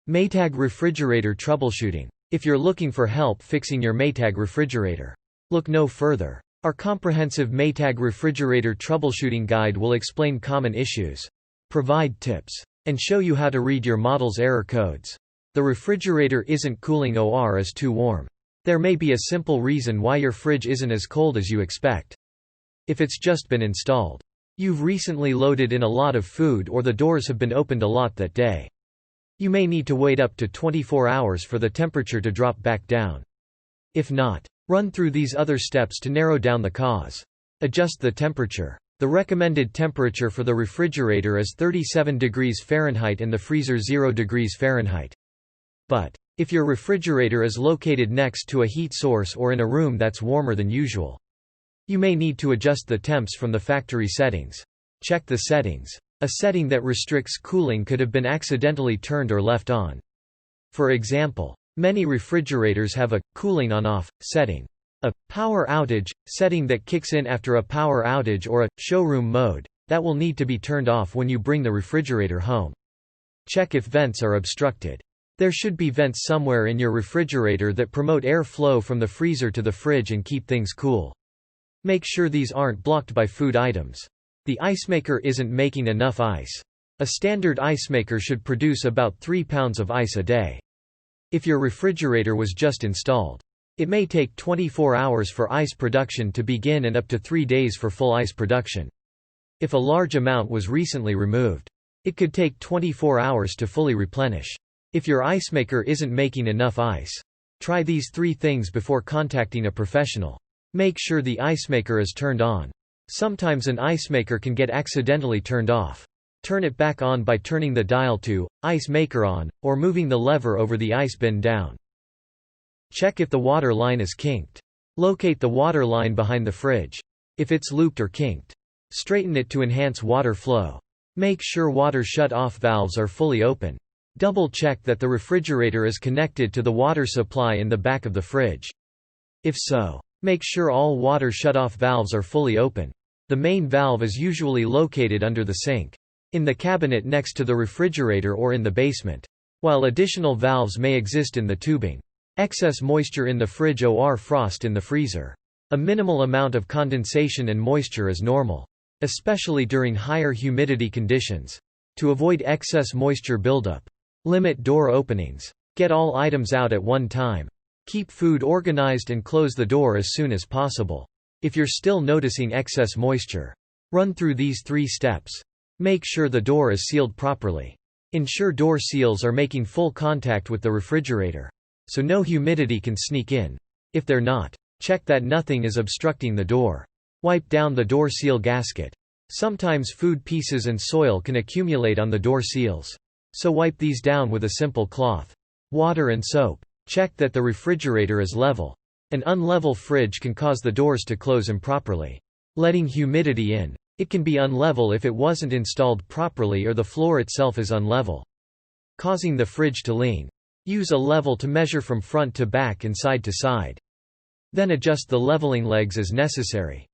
Maytag Refrigerator Troubleshooting. If you're looking for help fixing your Maytag refrigerator, look no further. Our comprehensive Maytag Refrigerator Troubleshooting Guide will explain common issues, provide tips, and show you how to read your model's error codes. The refrigerator isn't cooling or is too warm. There may be a simple reason why your fridge isn't as cold as you expect. If it's just been installed, you've recently loaded in a lot of food, or the doors have been opened a lot that day. You may need to wait up to 24 hours for the temperature to drop back down. If not, run through these other steps to narrow down the cause. Adjust the temperature. The recommended temperature for the refrigerator is 37 degrees Fahrenheit and the freezer 0 degrees Fahrenheit. But if your refrigerator is located next to a heat source or in a room that's warmer than usual, you may need to adjust the temps from the factory settings. Check the settings. A setting that restricts cooling could have been accidentally turned or left on. For example, many refrigerators have a cooling on-off setting, a power outage setting that kicks in after a power outage, or a showroom mode that will need to be turned off when you bring the refrigerator home. Check if vents are obstructed. There should be vents somewhere in your refrigerator that promote air flow from the freezer to the fridge and keep things cool. Make sure these aren't blocked by food items. The ice maker isn't making enough ice. A standard ice maker should produce about 3 pounds of ice a day. If your refrigerator was just installed, it may take 24 hours for ice production to begin and up to 3 days for full ice production. If a large amount was recently removed, it could take 24 hours to fully replenish. If your ice maker isn't making enough ice, try these 3 things before contacting a professional. Make sure the ice maker is turned on. Sometimes an ice maker can get accidentally turned off. Turn it back on by turning the dial to ice maker on, or moving the lever over the ice bin down. Check if the water line is kinked. Locate the water line behind the fridge. If it's looped or kinked, straighten it to enhance water flow. Make sure water shut-off valves are fully open. Double check that the refrigerator is connected to the water supply in the back of the fridge. If so, make sure all water shut-off valves are fully open. The main valve is usually located under the sink, in the cabinet next to the refrigerator, or in the basement, while additional valves may exist in the tubing. Excess moisture in the fridge or frost in the freezer. A minimal amount of condensation and moisture is normal, especially during higher humidity conditions. To avoid excess moisture buildup, limit door openings. Get all items out at one time. Keep food organized and close the door as soon as possible. If you're still noticing excess moisture, run through these 3 steps. Make sure the door is sealed properly. Ensure door seals are making full contact with the refrigerator, so no humidity can sneak in. If they're not, check that nothing is obstructing the door. Wipe down the door seal gasket. Sometimes food pieces and soil can accumulate on the door seals, so wipe these down with a simple cloth, water and soap. Check that the refrigerator is level. An unlevel fridge can cause the doors to close improperly, letting humidity in. It can be unlevel if it wasn't installed properly or the floor itself is unlevel, causing the fridge to lean. Use a level to measure from front to back and side to side. Then adjust the leveling legs as necessary.